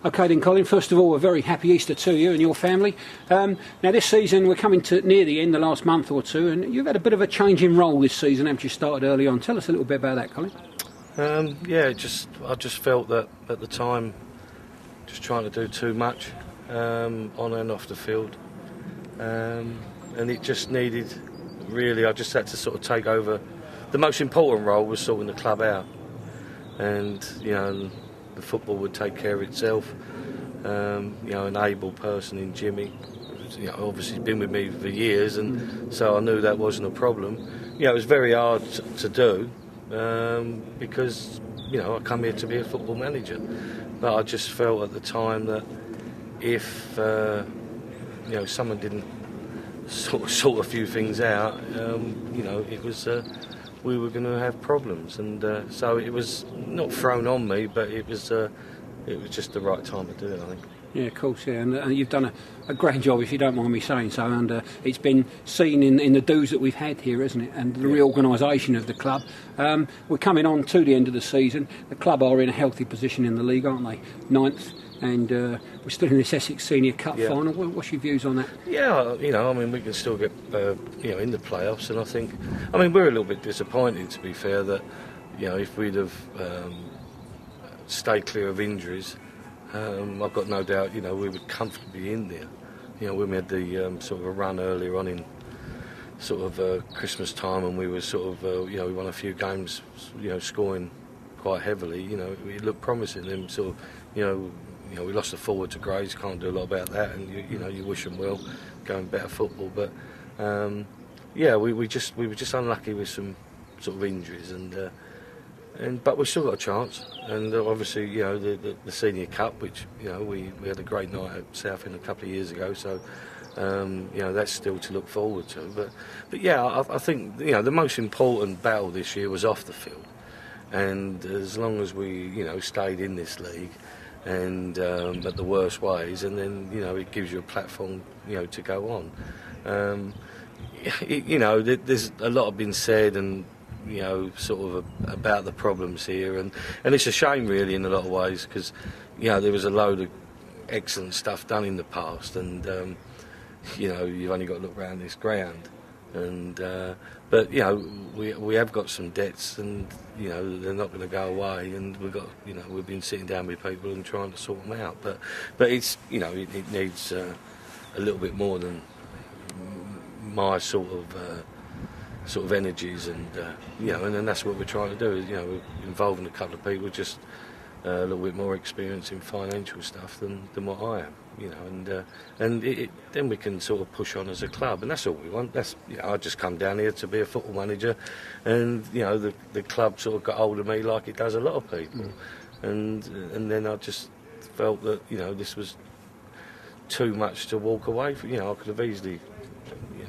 OK then, Colin, first of all, a very happy Easter to you and your family. Now, this season, we're coming to near the end, the last month or two, and you've had a bit of a change in role this season, haven't you, started early on? Tell us a little bit about that, Colin. I just felt that at the time, just trying to do too much on and off the field. And it just needed, really, I just had to sort of take over. The most important role was sorting the club out. And, you know, the football would take care of itself. An able person in Jimmy, you know, obviously been with me for years, and so I knew that wasn't a problem. You know, it was very hard to do because, you know, I come here to be a football manager. But I just felt at the time that if, someone didn't sort a few things out, it was... we were going to have problems, and so it was not thrown on me, but it was just the right time to do it, I think. Yeah, of course, yeah, and you've done a great job, if you don't mind me saying so, and it's been seen in the do's that we've had here, isn't it, and the reorganisation of the club. We're coming on to the end of the season. The club are in a healthy position in the league, aren't they? 9th, and we're still in this Essex Senior Cup final. What's your views on that? Yeah, we can still get, in the playoffs, and I think, we're a little bit disappointed, to be fair, that, if we'd have stayed clear of injuries, I've got no doubt, we would comfortably be in there. When we had the sort of a run earlier on in sort of Christmas time, and we were sort of, we won a few games, scoring quite heavily, it looked promising. Then sort of, we lost the forward to Graves, can't do a lot about that, and you wish them well, going better football. But we were just unlucky with some sort of injuries, but we've still got a chance. And obviously, the Senior Cup, which we had a great night at Southend a couple of years ago, so that's still to look forward to. But yeah, I think the most important battle this year was off the field, and as long as we stayed in this league. And at the worst ways, and then it gives you a platform to go on. There's a lot have been said, and sort of about the problems here, and it's a shame really in a lot of ways, because there was a load of excellent stuff done in the past, and you've only got to look around this ground, and but we have got some debts, and they're not going to go away, and we've been sitting down with people and trying to sort them out, but it's it needs a little bit more than my sort of energies, and and then that's what we're trying to do, is we're involving a couple of people just a little bit more experience in financial stuff than what I am. Then we can sort of push on as a club, and that's all we want. That's I just come down here to be a football manager, and the club sort of got hold of me like it does a lot of people, and then I just felt that this was too much to walk away from. I could have easily,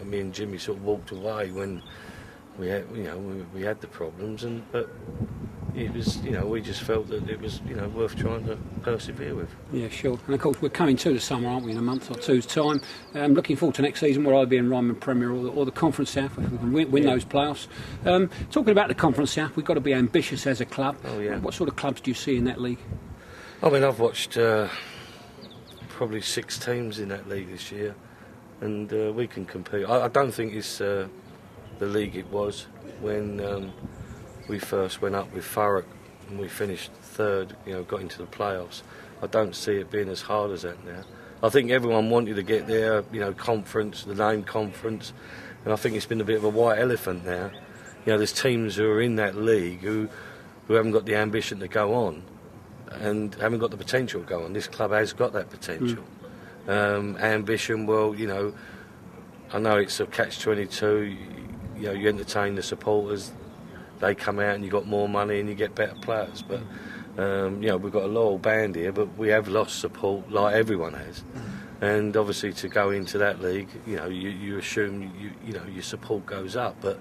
me and Jimmy sort of walked away when we had we had the problems, but it was, we just felt that it was, worth trying to persevere with. Yeah, sure. And of course, we're coming to the summer, aren't we, in a month or two's time. Looking forward to next season, where I'll be in Ryman Premier or the Conference South, if we can win those playoffs. Talking about the Conference South, we've got to be ambitious as a club. Oh, yeah. What sort of clubs do you see in that league? I've watched probably 6 teams in that league this year, and we can compete. I don't think it's the league it was when we first went up with Thurrock and we finished 3rd, got into the playoffs. I don't see it being as hard as that now. I think everyone wanted to get there, conference, the name conference, and I think it's been a bit of a white elephant now. There's teams who are in that league who haven't got the ambition to go on and haven't got the potential to go on. This club has got that potential. Ambition, well, I know it's a catch-22, you entertain the supporters, they come out and you got more money and you get better players, but we've got a loyal band here, but we have lost support like everyone has, and obviously to go into that league, you assume your support goes up, but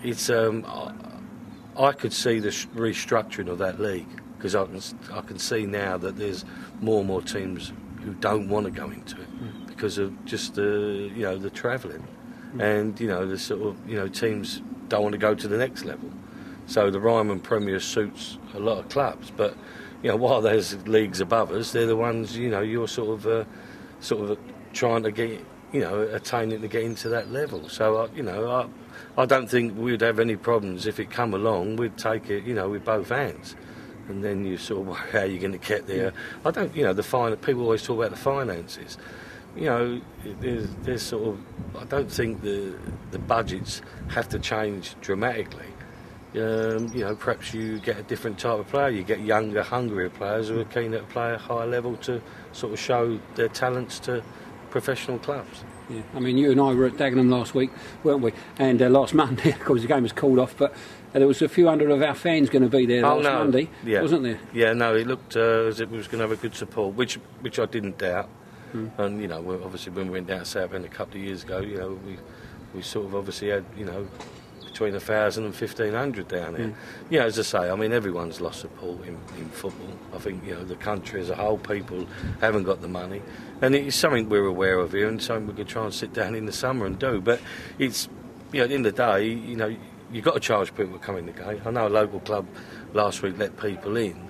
it's I could see the restructuring of that league, because I can see now that there's more and more teams who don't want to go into it because of just the travelling, and the sort of teams don't want to go to the next level. So the Ryman Premier suits a lot of clubs, but while there's leagues above us, they're the ones, you're sort of trying to get, attaining to get into that level. So, I don't think we'd have any problems if it come along. We'd take it, with both hands. And then you sort of worry how you're going to get there. I don't, people always talk about the finances. There's sort of, I don't think the budgets have to change dramatically. Perhaps you get a different type of player. You get younger, hungrier players who are keen to play at a higher level to sort of show their talents to professional clubs. Yeah, I mean, you and I were at Dagenham last week, weren't we? And last Monday, of course, the game was called off, but there was a few hundred of our fans going to be there last Monday, wasn't there? Yeah, no, it looked as if we was going to have a good support, which I didn't doubt. And, obviously when we went down to Southend a couple of years ago, we sort of obviously had, between 1,000 and 1,500 down there. As I say, I mean, everyone's lost support in football. I think, the country as a whole, people haven't got the money. And it's something we're aware of here and something we can try and sit down in the summer and do. But it's, at the end of the day, you've got to charge people to come in the game. I know a local club last week let people in,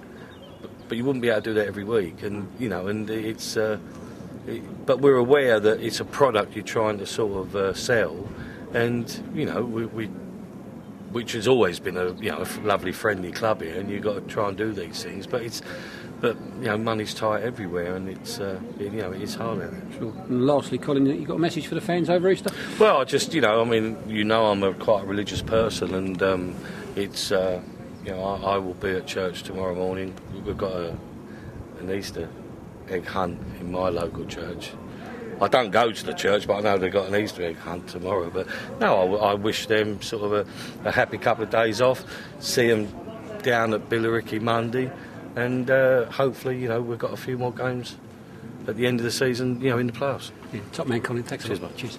but you wouldn't be able to do that every week. And, and it's... but we're aware that it's a product you're trying to sort of sell. And, which has always been a lovely friendly club here, and you've got to try and do these things. But money's tight everywhere, and it's it is hard out there. Sure. And lastly, Colin, you got a message for the fans over Easter? Well, I just I'm quite a religious person, and it's I will be at church tomorrow morning. We've got an Easter egg hunt in my local church. I don't go to the church, but I know they've got an Easter egg hunt tomorrow. But no, I wish them sort of a happy couple of days off, see them down at Billericay Monday, and hopefully, we've got a few more games at the end of the season, in the playoffs. Yeah, top man, Colin. Thanks a lot. Cheers, mate. Cheers.